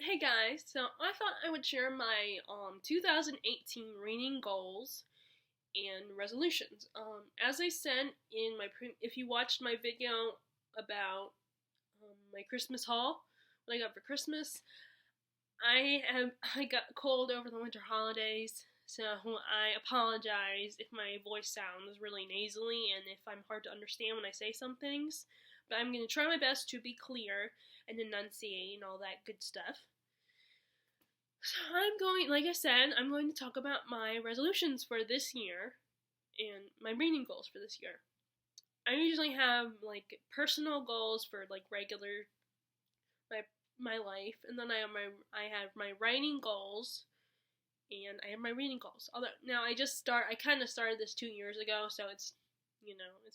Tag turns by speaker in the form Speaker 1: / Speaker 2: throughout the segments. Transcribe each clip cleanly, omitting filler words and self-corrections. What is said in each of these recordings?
Speaker 1: Hey guys, so I thought I would share my 2018 reading goals and resolutions. As I said in if you watched my video about my Christmas haul, what I got for Christmas, I got a cold over the winter holidays, so I apologize if my voice sounds really nasally and if I'm hard to understand when I say some things. But I'm going to try my best to be clear and enunciate and all that good stuff. So like I said, I'm going to talk about my resolutions for this year and my reading goals for this year. I usually have like personal goals for like regular my life, and then I have my writing goals and I have my reading goals. Although now I kind of started this 2 years ago, so it's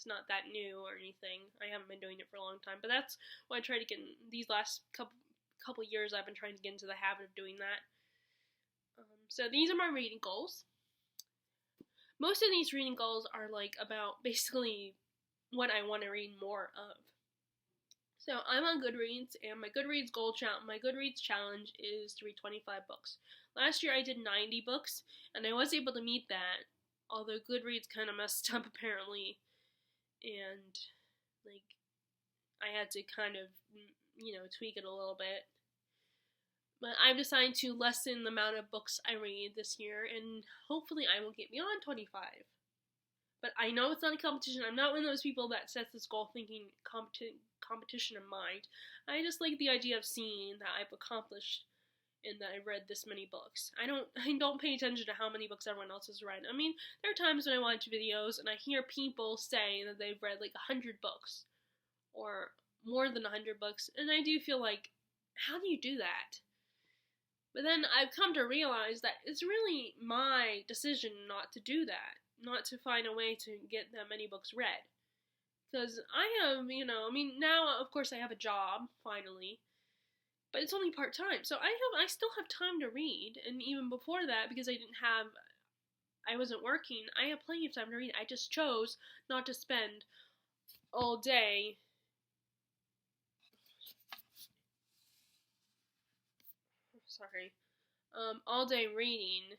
Speaker 1: not that new or anything. I haven't been doing it for a long time, but that's what I try to get in these last couple years. I've been trying to get into the habit of doing that. So these are my reading goals. Most of these reading goals are like about basically what I want to read more of. So I'm on Goodreads, and my Goodreads challenge is to read 25 books. Last year I did 90 books, and I was able to meet that, although Goodreads kind of messed up apparently, and like I had to kind of tweak it a little bit. But I've decided to lessen the amount of books I read this year, and hopefully I will get beyond 25. But I know it's not a competition. I'm not one of those people that sets this goal thinking competition in mind. I just like the idea of seeing that I've accomplished and that I've read this many books. I don't pay attention to how many books everyone else has read. I mean, there are times when I watch videos and I hear people say that they've read like 100 books or more than 100 books, and I do feel like, how do you do that? But then I've come to realize that it's really my decision not to do that, not to find a way to get that many books read. Because I have, now of course I have a job, finally, but it's only part-time, so I still have time to read, and even before that, because I wasn't working, I had plenty of time to read. I just chose not to spend all day all day reading.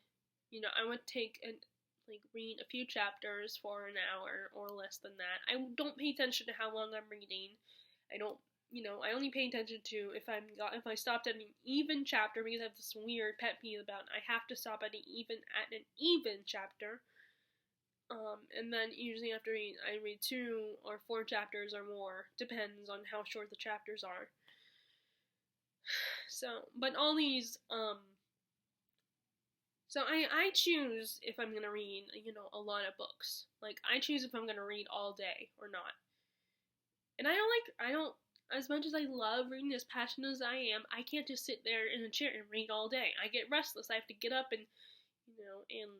Speaker 1: I would take and read a few chapters for an hour or less than that. I don't pay attention to how long I'm reading. I don't, I only pay attention to if I stopped at an even chapter, because I have this weird pet peeve about I have to stop at an even chapter. And then usually after I read 2 or 4 chapters or more, depends on how short the chapters are. So, but all these, so I choose if I'm gonna read, a lot of books. Like, I choose if I'm gonna read all day or not. And I don't, as much as I love reading, as passionate as I am, I can't just sit there in a chair and read all day. I get restless. I have to get up and, and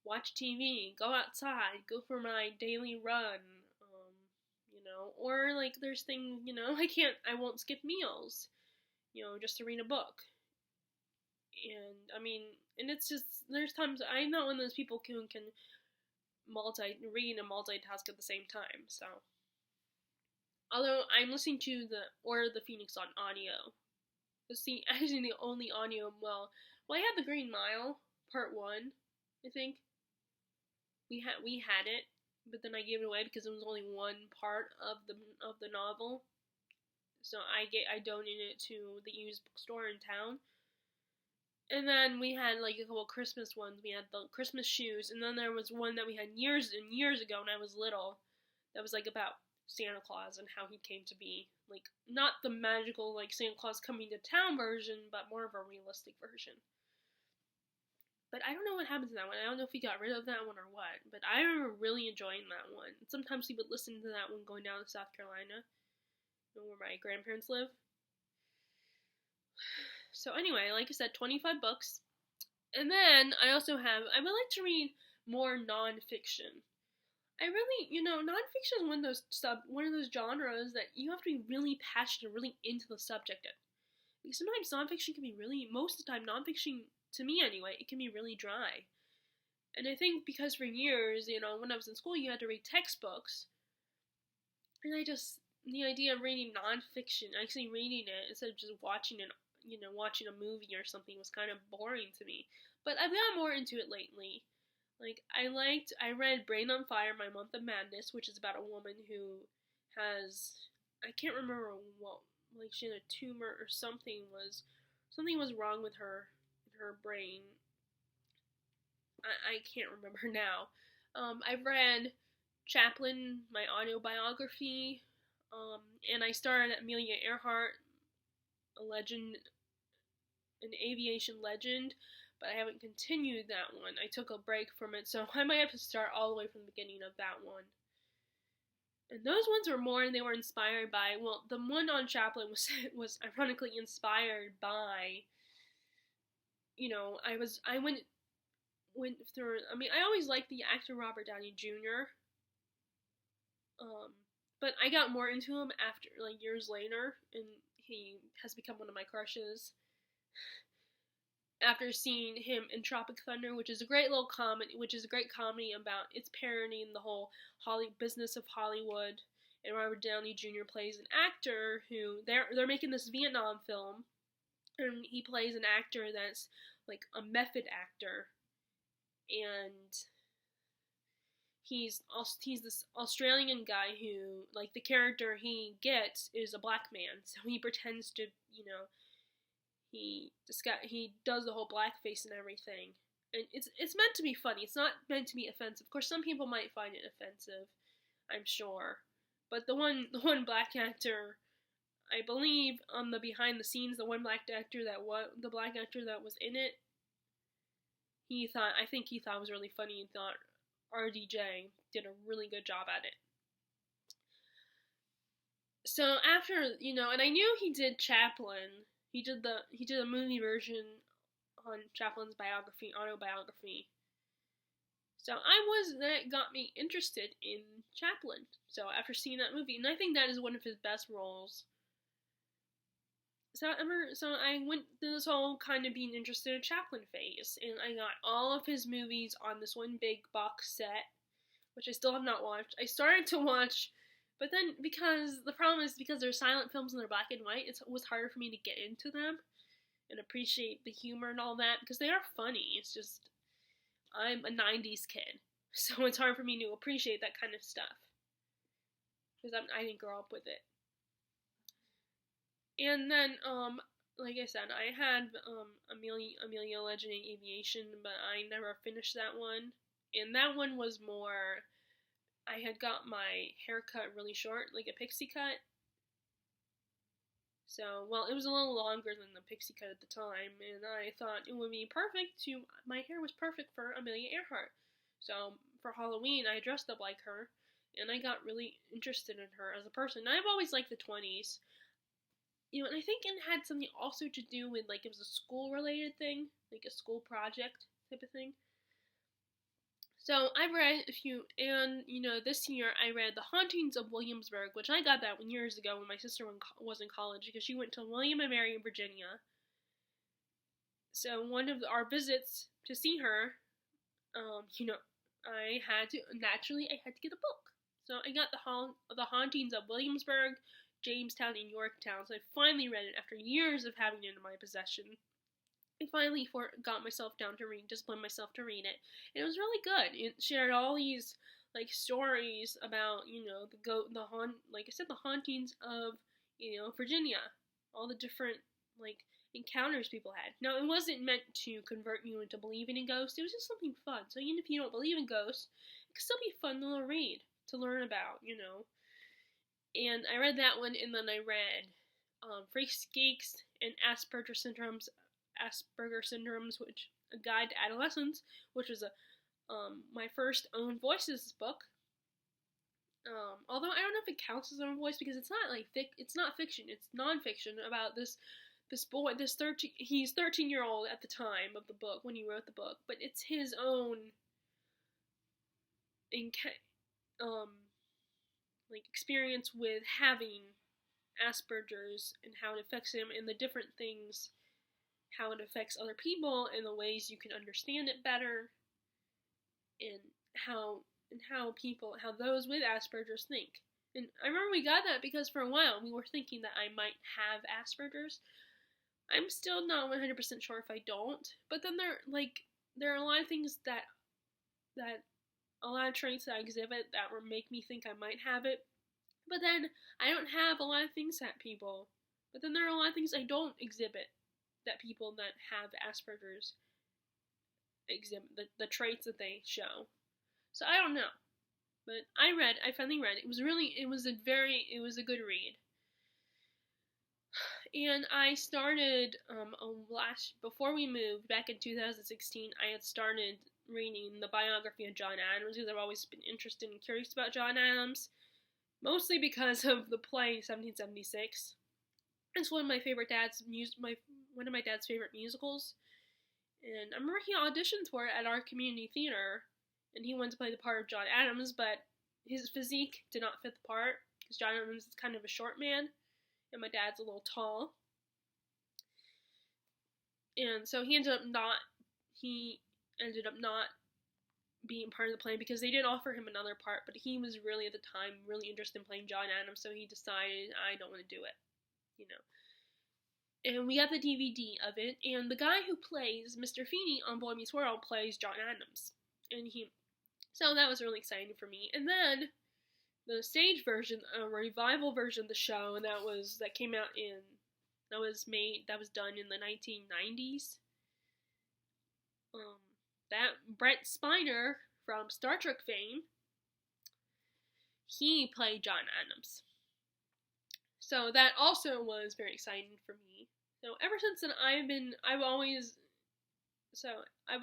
Speaker 1: watch TV, go outside, go for my daily run, or like there's things, I won't skip meals, just to read a book. And I mean, and it's just, there's times I'm not one of those people who can read and multitask at the same time. So, although I'm listening to the Order of the Phoenix on audio, it's actually the only audio. Well, I had the Green Mile Part 1, I think. We had it, but then I gave it away because it was only one part of the novel. So I donated it to the used bookstore in town. And then we had like a couple Christmas ones. We had the Christmas shoes, and then there was one that we had years and years ago when I was little. That was like about Santa Claus and how he came to be. Like, not the magical like Santa Claus coming to town version, but more of a realistic version. But I don't know what happened to that one. I don't know if he got rid of that one or what. But I remember really enjoying that one. Sometimes he would listen to that one going down to South Carolina, where my grandparents live. So anyway, like I said, 25 books. And then I would like to read more nonfiction. I really, nonfiction is one of those genres that you have to be really passionate, really into the subject of. Because sometimes nonfiction can be most of the time, nonfiction, to me anyway, it can be really dry. And I think because for years, when I was in school, you had to read textbooks. And the idea of reading nonfiction, actually reading it instead of just watching it, watching a movie or something was kind of boring to me. But I've gotten more into it lately. Like, I read Brain on Fire, My Month of Madness, which is about a woman who has, I can't remember what, like she had a tumor or something was wrong with her brain. I can't remember now. I've read Chaplin, my autobiography, and I started Amelia Earhart, a legend, an aviation legend, but I haven't continued that one. I took a break from it, so I might have to start all the way from the beginning of that one. And those ones were more, and they were inspired by, well, the one on Chaplin was ironically inspired by, I went through, I mean, I always liked the actor Robert Downey Jr., but I got more into him after, like, years later, and he has become one of my crushes. After seeing him in Tropic Thunder, which is a great comedy about, it's parodying the whole business of Hollywood, and Robert Downey Jr. plays an actor who, they're making this Vietnam film, and he plays an actor that's, like, a method actor, and he's this Australian guy who, like, the character he gets is a black man, so he pretends to, he does the whole blackface and everything, and it's meant to be funny. It's not meant to be offensive. Of course, some people might find it offensive, I'm sure, but the one black actor, I believe, on the behind the scenes, the black actor that was in it, I think he thought it was really funny and thought RDJ did a really good job at it. So after, and I knew he did Chaplin. He did a movie version on Chaplin's autobiography. So that got me interested in Chaplin. So after seeing that movie, and I think that is one of his best roles. So I went through this whole kind of being interested in Chaplin phase, and I got all of his movies on this one big box set, which I still have not watched. I started to watch, but then because they're silent films and they're black and white, it was harder for me to get into them and appreciate the humor and all that, because they are funny. It's just, I'm a 90s kid, so it's hard for me to appreciate that kind of stuff, because I didn't grow up with it. And then, like I said, I had Amelia Legend in Aviation, but I never finished that one. And that one was more, I had got my hair cut really short, like a pixie cut. So, well, it was a little longer than the pixie cut at the time, and I thought it would be my hair was perfect for Amelia Earhart. So, for Halloween, I dressed up like her, and I got really interested in her as a person. And I've always liked the 20s. And I think it had something also to do with, like, it was a school-related thing, like a school project type of thing. So I read a few, and, this year I read The Hauntings of Williamsburg, which I got that years ago when my sister was in college, because she went to William & Mary in Virginia. So one of our visits to see her, I had to get a book. So I got The Hauntings of Williamsburg, Jamestown, and Yorktown. So I finally read it after years of having it in my possession. I finally got myself down to disciplined myself to read it. And it was really good. It shared all these, like, stories about, like I said, the hauntings of, Virginia. All the different, like, encounters people had. Now, it wasn't meant to convert you into believing in ghosts. It was just something fun. So even if you don't believe in ghosts, it could still be fun to read, to learn about, And I read that one, and then I read Freaks, Geeks, and Asperger Syndromes, which a guide to adolescence, which was my first own voices book. Although I don't know if it counts as own voice, because it's not it's not fiction, it's nonfiction about this boy, he's 13-year-old at the time of the book when he wrote the book, but it's his own experience with having Asperger's and how it affects him, and the different things, how it affects other people, and the ways you can understand it better, and how those with Asperger's think. And I remember we got that because for a while we were thinking that I might have Asperger's. I'm still not 100% sure if I don't. But then there are a lot of things that a lot of traits that I exhibit that would make me think I might have it. But then I don't have a lot of things that people. But then there are a lot of things I don't exhibit that people that have Asperger's exhibit, the traits that they show. So I don't know. But I finally read it. It was a good read. And I started, before we moved, back in 2016, I had started reading the biography of John Adams because I've always been interested and curious about John Adams. Mostly because of the play 1776. It's one of my dad's favorite musicals. And I remember he auditioned for it at our community theater, and he wanted to play the part of John Adams, but his physique did not fit the part, because John Adams is kind of a short man, and my dad's a little tall. And so he ended up not being part of the play because they did offer him another part, but he was really at the time really interested in playing John Adams, so he decided, I don't want to do it, And we got the DVD of it, and the guy who plays Mr. Feeney on Boy Meets World plays John Adams, so that was really exciting for me. And then the stage version, a revival version of the show, and that was done in the 1990s. That Brent Spiner from Star Trek fame, he played John Adams. So that also was very exciting for me. So ever since then, I've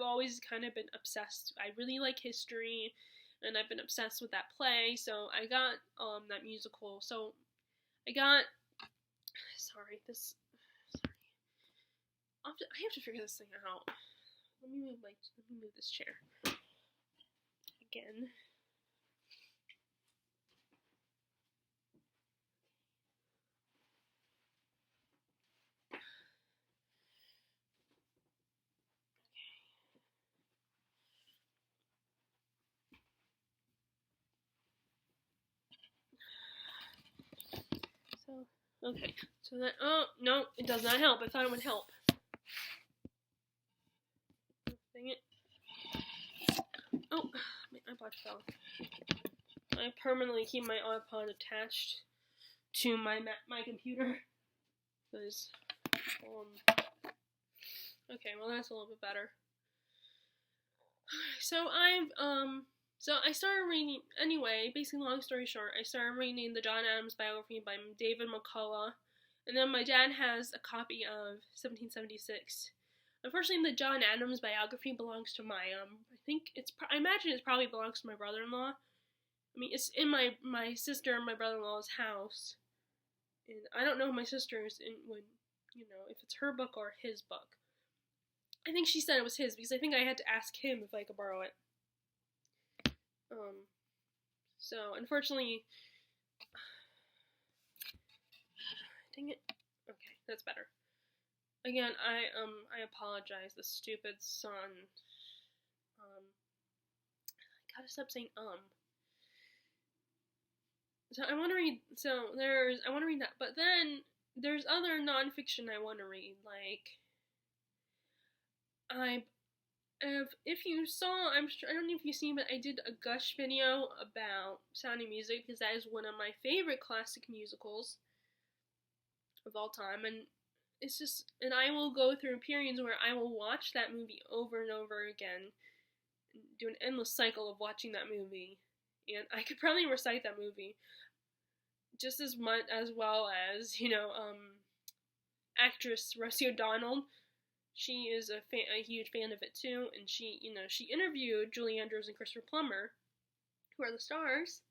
Speaker 1: always kind of been obsessed. I really like history, and I've been obsessed with that play. So I got that musical. So I got I have to figure this thing out. Let me move this chair again. Okay, so that, oh, no, it does not help. I thought it would help. Dang it. Oh, my iPod fell. I permanently keep my iPod attached to my computer. Because, okay, well that's a little bit better. So I started reading, anyway, basically long story short, I started reading the John Adams biography by David McCullough, and then my dad has a copy of 1776. Unfortunately, the John Adams biography belongs to my, I imagine it probably belongs to my brother-in-law. I mean, it's in my sister and my brother-in-law's house, and I don't know if my sister is if it's her book or his book. I think she said it was his, because I think I had to ask him if I could borrow it. So unfortunately, dang it. Okay, that's better. Again, I apologize. The stupid son. I gotta stop saying So I want to read. I want to read that, but then there's other nonfiction I want to read. If you saw, I don't know if you've seen, but I did a gush video about Sound of Music, because that is one of my favorite classic musicals of all time, and I will go through periods where I will watch that movie over and over again, and do an endless cycle of watching that movie, and I could probably recite that movie just as much as well as, actress Rosie O'Donnell. She is a huge fan of it too, and she interviewed Julie Andrews and Christopher Plummer, who are the stars,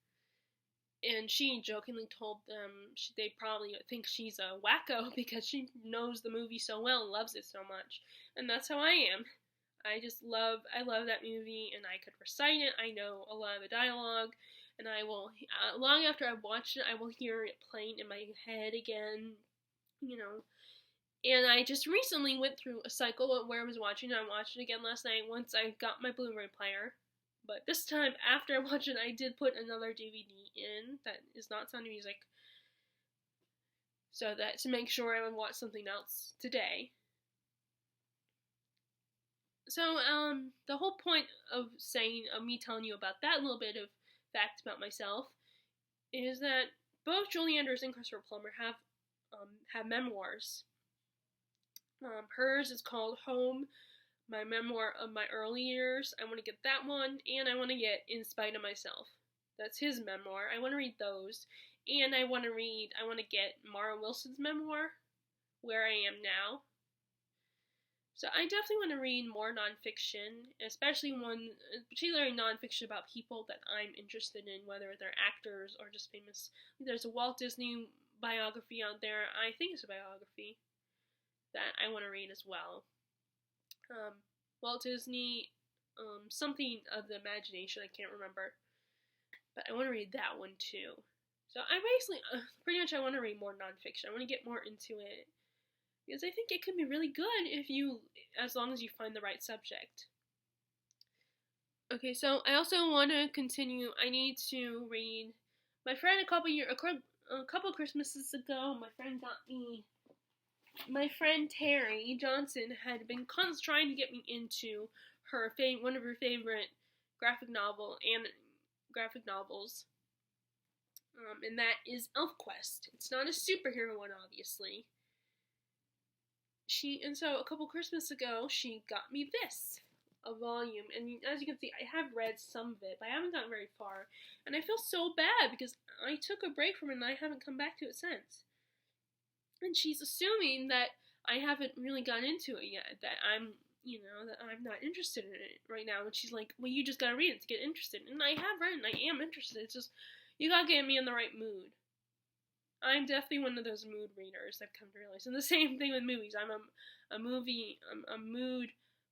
Speaker 1: and she jokingly told them they probably think she's a wacko because she knows the movie so well and loves it so much, and that's how I am. I love that movie, and I could recite it. I know a lot of the dialogue, and I will, long after I've watched it, I will hear it playing in my head again, And I just recently went through a cycle where I was watching it. I watched it again last night once I got my Blu-ray player. But this time, after I watched it, I did put another DVD in that is not Sound of Music. so that to make sure I would watch something else today. So the whole point of me telling you about that little bit of fact about myself is that both Julie Andrews and Christopher Plummer have memoirs. Hers is called Home, my memoir of my early years. I want to get that one, and I want to get In Spite of Myself. That's his memoir. I want to read those, and I want to get Mara Wilson's memoir, Where I Am Now. So I definitely want to read more nonfiction, particularly nonfiction about people that I'm interested in, whether they're actors or just famous. There's a Walt Disney biography out there. I think it's a biography that I want to read as well. Walt Disney, something of the imagination, I can't remember. But I want to read that one too. So I basically, pretty much I want to read more nonfiction. I want to get more into it. Because I think it can be really good as long as you find the right subject. Okay, so I also want to continue. I need to read. My friend a couple Christmases ago, my friend Terry Johnson had been trying to get me into one of her favorite graphic novels, and that is ElfQuest. It's not a superhero one, obviously. So a couple Christmas ago, she got me a volume, and as you can see, I have read some of it, but I haven't gotten very far, and I feel so bad because I took a break from it and I haven't come back to it since. And she's assuming that I haven't really gotten into it yet, that I'm not interested in it right now, and she's like, well, you just gotta read it to get interested, and I have read it, and I am interested, it's just, you gotta get me in the right mood. I'm definitely one of those mood readers, I've come to realize. And the same thing with movies. I'm a mood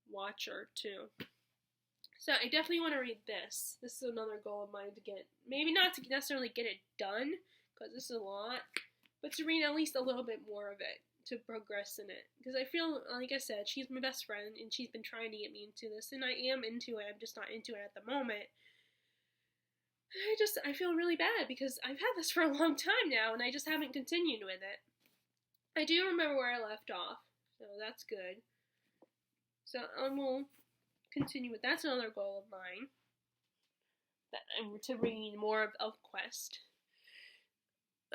Speaker 1: watcher too. So I definitely want to read this. This is another goal of mine to get, maybe not to necessarily get it done, because this is a lot, but to read at least a little bit more of it, to progress in it. Because I feel, like I said, she's my best friend, and she's been trying to get me into this, and I am into it, I'm just not into it at the moment. I feel really bad because I've had this for a long time now and I just haven't continued with it. I do remember where I left off, so that's good. So I will continue with, that's another goal of mine, to read more of ElfQuest.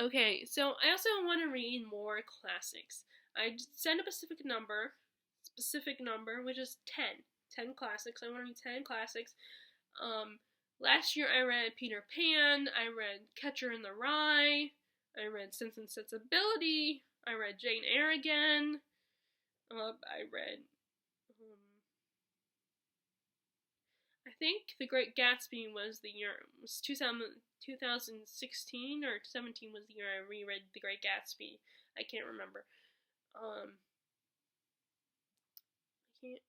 Speaker 1: Okay, so I also want to read more classics. I set a specific number, which is 10. 10 classics. I want to read 10 classics. Last year I read Peter Pan, I read Catcher in the Rye, I read Sense and Sensibility, I read Jane Eyre again, I read, I think The Great Gatsby was 2016 or 17 was the year I reread The Great Gatsby, I can't remember.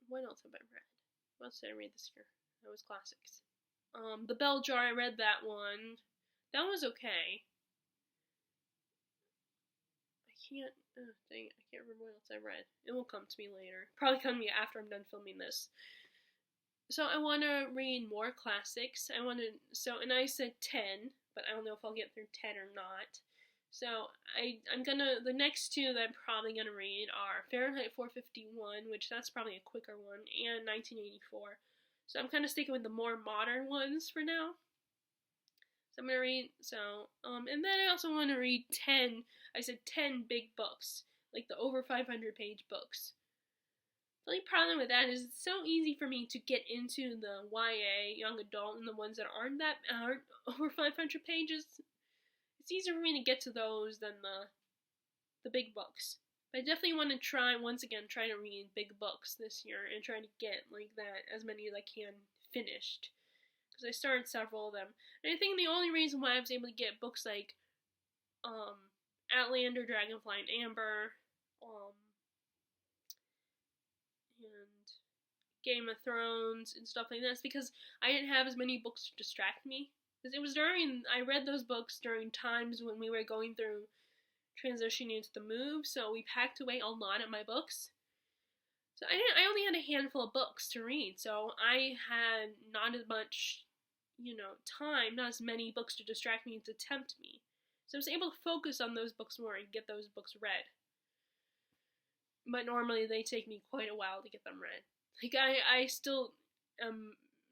Speaker 1: What else have I read? What else did I read this year? That was classics. The Bell Jar, I read that one. That was okay. I can't remember what else I read. It will come to me later. Probably come to me after I'm done filming this. So I want to read more classics. And I said 10, but I don't know if I'll get through 10 or not. So the next two that I'm probably gonna read are Fahrenheit 451, which that's probably a quicker one, and 1984. So I'm kind of sticking with the more modern ones for now. So I'm going to read, and then I also want to read 10 big books, like the over 500 page books. The only problem with that is it's so easy for me to get into the YA, young adult, and the ones that aren't over 500 pages. It's easier for me to get to those than the big books. But I definitely want to try to read big books this year and try to get like that, as many as I can finished. Because I started several of them. And I think the only reason why I was able to get books like Outlander, Dragonfly, and Amber, and Game of Thrones and stuff like that is because I didn't have as many books to distract me. Because I read those books during times when we were going through transitioning into the move, so we packed away a lot of my books. So I only had a handful of books to read, so I had not as much, time, not as many books to distract me and to tempt me. So I was able to focus on those books more and get those books read. But normally they take me quite a while to get them read. Like, I still,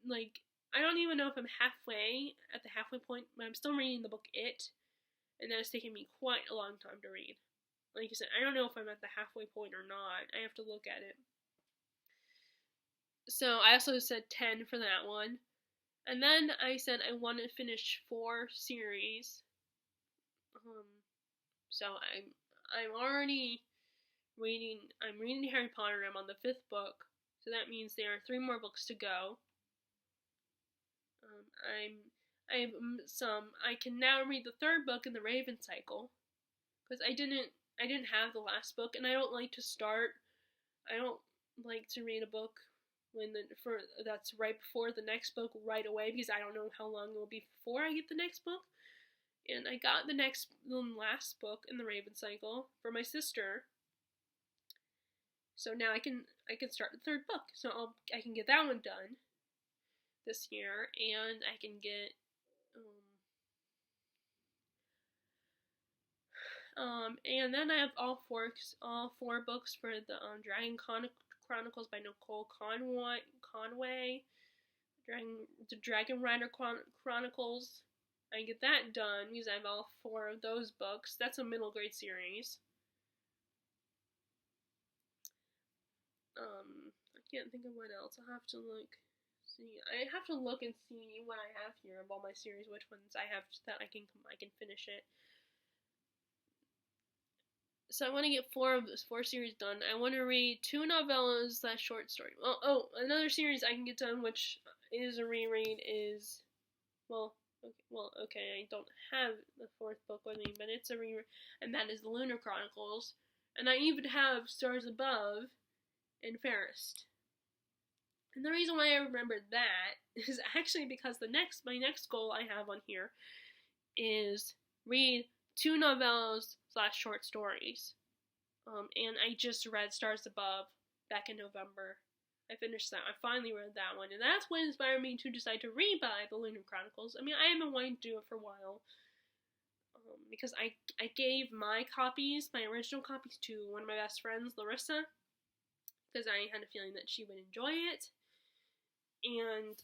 Speaker 1: like, I don't even know if I'm at the halfway point, but I'm still reading the book It, and that is taking me quite a long time to read. Like I said, I don't know if I'm at the halfway point or not. I have to look at it. So I also said 10 for that one. And then I said I want to finish 4 series. So I'm already I'm reading Harry Potter. I'm on the 5th book. So that means there are 3 more books to go. I can now read the 3rd book in the Raven Cycle, because I didn't have the last book, and I don't like to read a book that's right before the next book right away, because I don't know how long it will be before I get the next book. And I got the last book in the Raven Cycle for my sister. So now I can start the 3rd book. So I can get that one done this year, and I can get and then I have all 4 books for the Dragon Chronicles by Nicole Conway, the Dragon Rider Chronicles. I get that done because I have all 4 of those books. That's a middle grade series. I can't think of what else. I'll have to look. I have to look and see what I have here of all my series, which ones I have that I can finish it. So I want to get 4 of those 4 series done. I want to read 2 novellas / short story. Another series I can get done, which is a reread, is okay. I don't have the 4th book with me, but it's a reread, and that is the Lunar Chronicles. And I even have Stars Above and Fairest. And the reason why I remembered that is actually because my next goal I have on here is read 2 novellas / short stories. And I just read Stars Above back in November. I finished that. I finally read that one. And that's what inspired me to decide to rebuy the Lunar Chronicles. I mean, I have been wanting to do it for a while. Because I gave my original copies, to one of my best friends, Larissa. Because I had a feeling that she would enjoy it. And,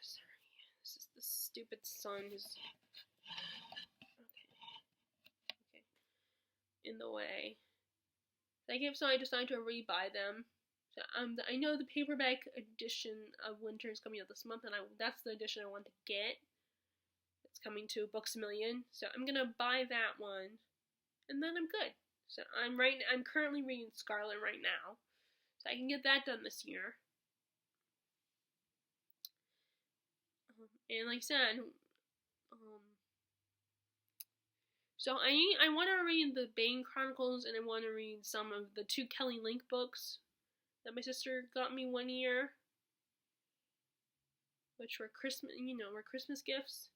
Speaker 1: sorry, this is the stupid sun who's, okay, in the way. So I decided to rebuy them. So I know the paperback edition of Winter is coming out this month, and that's the edition I want to get. It's coming to Books A Million, so I'm gonna buy that one, and then I'm good. So I'm currently reading Scarlet right now, so I can get that done this year. And like I said, so I want to read the Bane Chronicles, and I want to read some of the 2 Kelly Link books that my sister got me one year, which were Christmas gifts.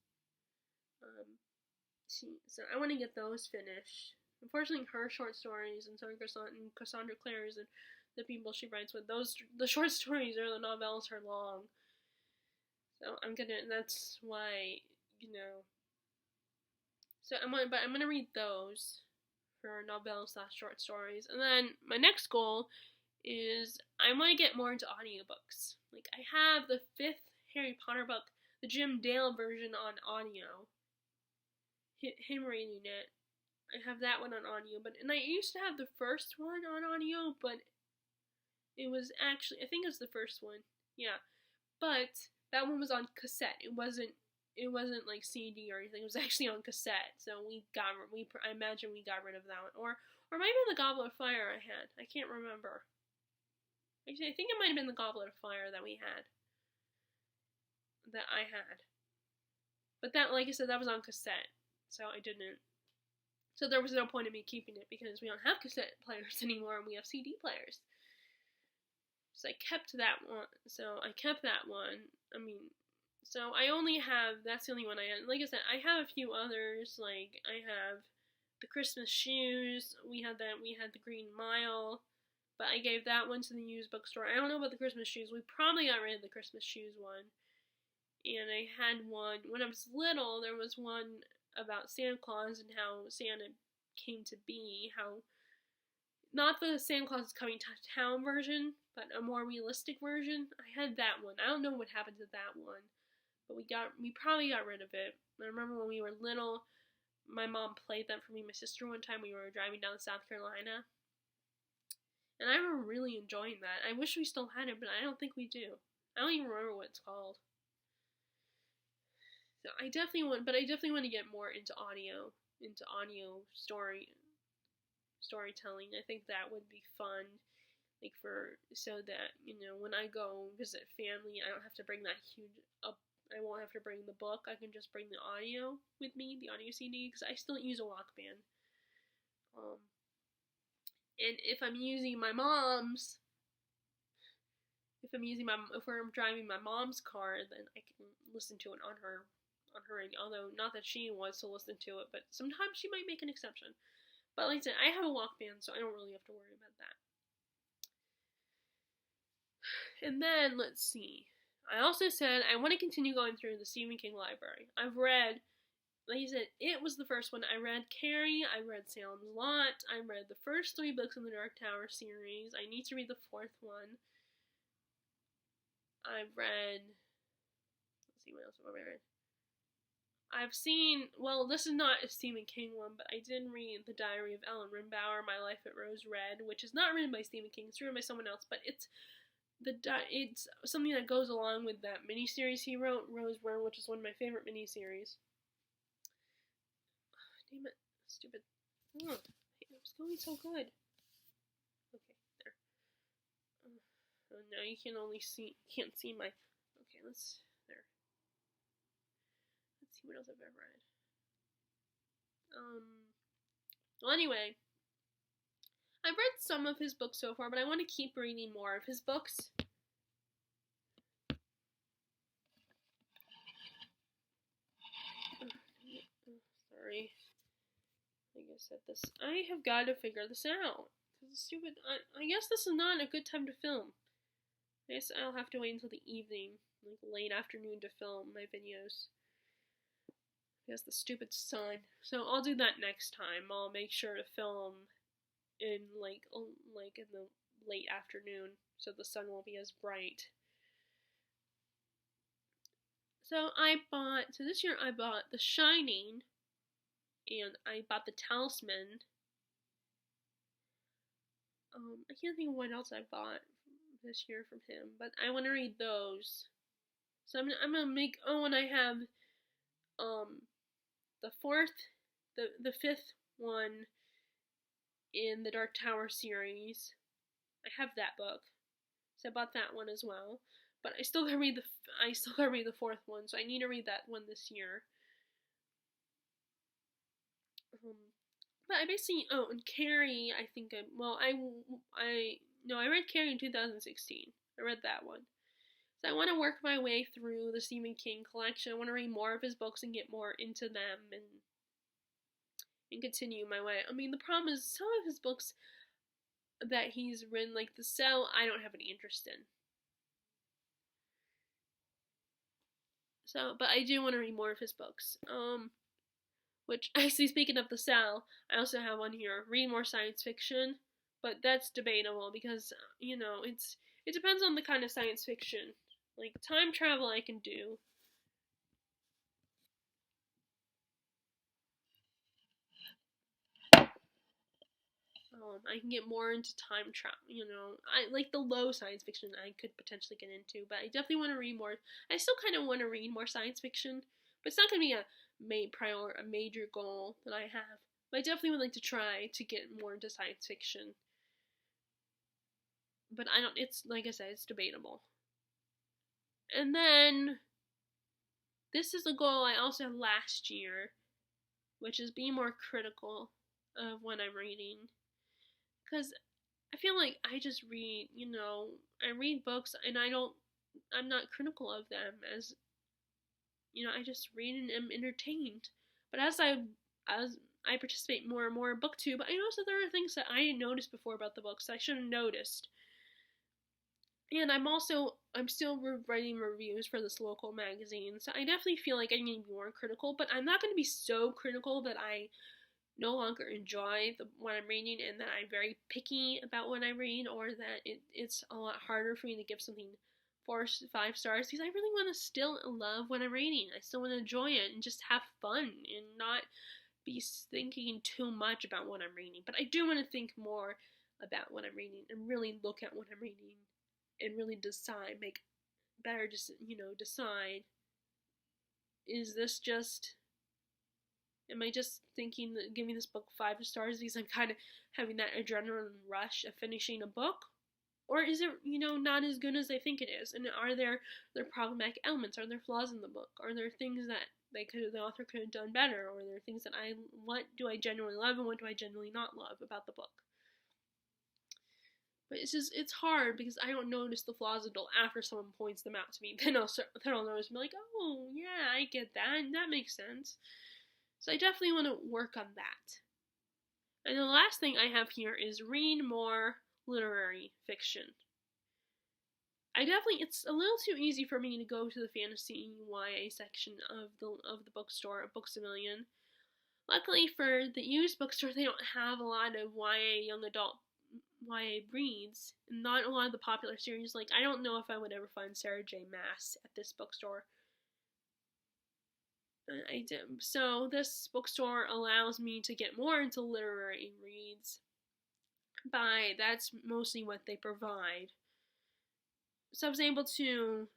Speaker 1: So I want to get those finished. Unfortunately, her short stories and Cassandra Clare's and the people she writes with, the short stories or the novellas are long. So that's why, So I'm gonna read those for novellas / short stories. And then my next goal is I want to get more into audiobooks. Like, I have the 5th Harry Potter book, the Jim Dale version, on audio. Him reading it. I have that one on audio, and I used to have the first one on audio, but it was actually, I think it was the first one. Yeah. But that one was on cassette. It wasn't like CD or anything. It was actually on cassette. So I imagine we got rid of that one. Or maybe the Goblet of Fire I had. I can't remember. Actually, I think it might have been the Goblet of Fire that I had. But that, like I said, that was on cassette. So I didn't. So there was no point in me keeping it, because we don't have cassette players anymore, and we have CD players. So I kept that one. So I only have, that's the only one I had. Like I said, I have a few others. Like, I have the Christmas Shoes. We had the Green Mile. But I gave that one to the used bookstore. I don't know about the Christmas Shoes. We probably got rid of the Christmas Shoes one. And I had one, when I was little, there was one about Santa Claus and how Santa came to be, how not the Santa Claus is Coming to Town version, but a more realistic version. I had that one. I don't know what happened to that one, but we probably got rid of it. I remember when we were little, my mom played that for me and my sister one time. We were driving down to South Carolina, and I remember really enjoying that. I wish we still had it, but I don't think we do. I don't even remember what it's called. So I definitely want to get more into audio storytelling. I think that would be fun, like so that when I go visit family, I don't have to bring that huge up. I won't have to bring the book. I can just bring the audio with me, the audio CD, because I still use a Walkman. And if I'm driving my mom's car, then I can listen to it on her radio. Although not that she wants to listen to it, but sometimes she might make an exception. But like I said, I have a Walkman, so I don't really have to worry about that. And then let's see. I also said I want to continue going through the Stephen King library. I've read, like I said, it was the first one. I read Carrie, I read Salem's Lot, I read the first 3 books in the Dark Tower series. I need to read the 4th one. I've read, let's see, what else have I read? I've seen, well, this is not a Stephen King one, but I did read The Diary of Ellen Rimbauer, My Life at Rose Red, which is not written by Stephen King, it's written by someone else, but it's something that goes along with that miniseries he wrote, Rose Red, which is one of my favorite miniseries. Damn it, stupid. Oh, it was going so good. Okay, there. Oh, now you can't see my, okay, there. Let's see what else I've ever read. Well, anyway, I've read some of his books so far, but I want to keep reading more of his books. Sorry. Like I said, I have got to figure this out. This is stupid. I guess this is not a good time to film. I guess I'll have to wait until the evening, like late afternoon, to film my videos. Because the stupid sun. So I'll do that next time. I'll make sure to film in like in the late afternoon, so the sun won't be as bright. So this year I bought The Shining, and I bought The Talisman. I can't think of what else I bought this year from him, but I want to read those. So I'm gonna make, and I have the 5th one in the Dark Tower series. I have that book, so I bought that one as well. But I still gotta read the 4th one, so I need to read that one this year. But I basically, and Carrie, I think I read Carrie in 2016. I read that one. So I want to work my way through the Stephen King collection. I want to read more of his books and get more into them and continue my way. I mean, the problem is some of his books that he's written, like The Cell, I don't have any interest in. So, but I do want to read more of his books. Which, actually, speaking of The Cell, I also have on here, read more science fiction, but that's debatable because, it depends on the kind of science fiction. Like, time travel I can do. I can get more into time travel, I like the low science fiction I could potentially get into, but I definitely want to read more. I still kind of want to read more science fiction, but it's not going to be a major goal that I have. But I definitely would like to try to get more into science fiction. But it's, like I said, it's debatable. And then, this is a goal I also had last year, which is being more critical of what I'm reading. Because I feel like I just read, I read books and I'm not critical of them as, I just read and am entertained. But as I participate more and more in BookTube, I notice that there are things that I didn't notice before about the books that I should have noticed. And I'm also I'm still writing reviews for this local magazine, so I definitely feel like I need to be more critical, but I'm not going to be so critical that I no longer enjoy what I'm reading and that I'm very picky about what I read, or that it's a lot harder for me to give something 4 5 stars, because I really want to still love what I'm reading. I still want to enjoy it and just have fun and not be thinking too much about what I'm reading. But I do want to think more about what I'm reading and really look at what I'm reading and really decide, make better, decide, is this just, am I just thinking that giving this book 5 stars because I'm kind of having that adrenaline rush of finishing a book? Or is it, not as good as I think it is? And are there problematic elements? Are there flaws in the book? Are there things that the author could have done better? Or are there things that what do I genuinely love and what do I genuinely not love about the book? But it's hard because I don't notice the flaws until after someone points them out to me. Then I'll notice and be like, oh yeah, I get that, and that makes sense. So I definitely want to work on that. And the last thing I have here is read more literary fiction. It's a little too easy for me to go to the fantasy YA section of the bookstore at Books A Million. Luckily for the used bookstore, they don't have a lot of YA young adult YA reads, and not a lot of the popular series. Like, I don't know if I would ever find Sarah J. Maas at this bookstore. I did. So this bookstore allows me to get more into literary reads. That's mostly what they provide. So I was able to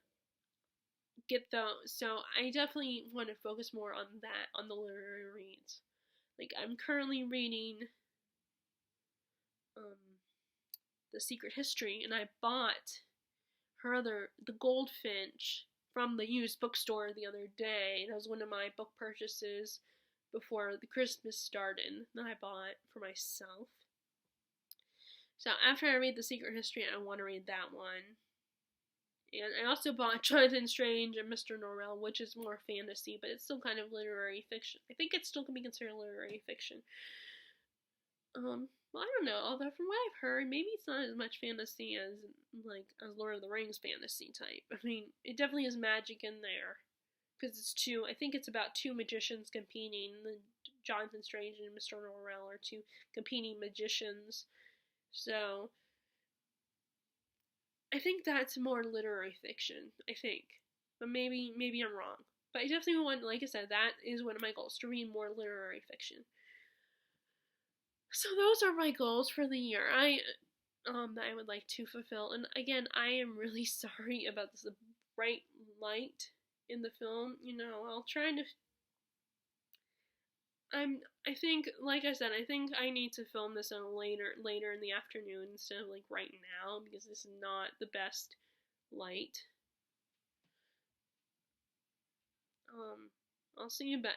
Speaker 1: get those. So I definitely want to focus more on that, on the literary reads. Like, I'm currently reading The Secret History, and I bought The Goldfinch from the used bookstore the other day. That was one of my book purchases before the Christmas started that I bought for myself. So after I read The Secret History, I want to read that one. And I also bought Jonathan Strange and Mr. Norrell, which is more fantasy, but it's still kind of literary fiction. I think it still can be considered literary fiction. Well, I don't know, although from what I've heard, maybe it's not as much fantasy as Lord of the Rings fantasy type. I mean, it definitely has magic in there. Because I think it's about two magicians competing. Jonathan Strange and Mr. Norrell are two competing magicians. So, I think that's more literary fiction, I think. But maybe I'm wrong. But I definitely want, like I said, that is one of my goals, to read more literary fiction. So those are my goals for the year. That I would like to fulfill. And again, I am really sorry about this bright light in the film. I'll try to. I think, like I said, I think I need to film this later in the afternoon instead of like right now, because this is not the best light. I'll see about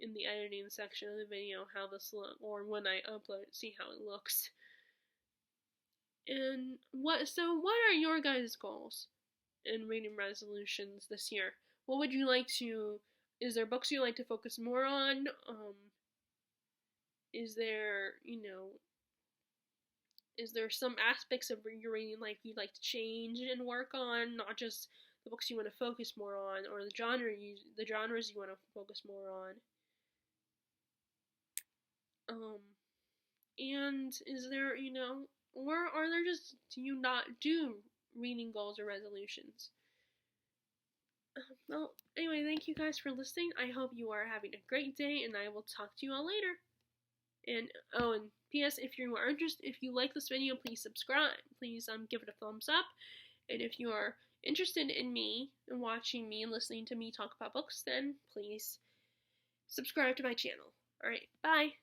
Speaker 1: in the editing section of the video how this looks, or when I upload it, see how it looks. And what are your guys' goals in reading resolutions this year? What would you like to, is there books you like to focus more on? Is there some aspects of your reading you'd like to change and work on, not just the books you want to focus more on, or the genres you want to focus more on? And is there, or are there just, do you not do reading goals or resolutions? Well, anyway, thank you guys for listening. I hope you are having a great day, and I will talk to you all later. And P.S. if you like this video, please subscribe. Please give it a thumbs up. And if you are interested in me and watching me and listening to me talk about books, then please subscribe to my channel. Alright, bye!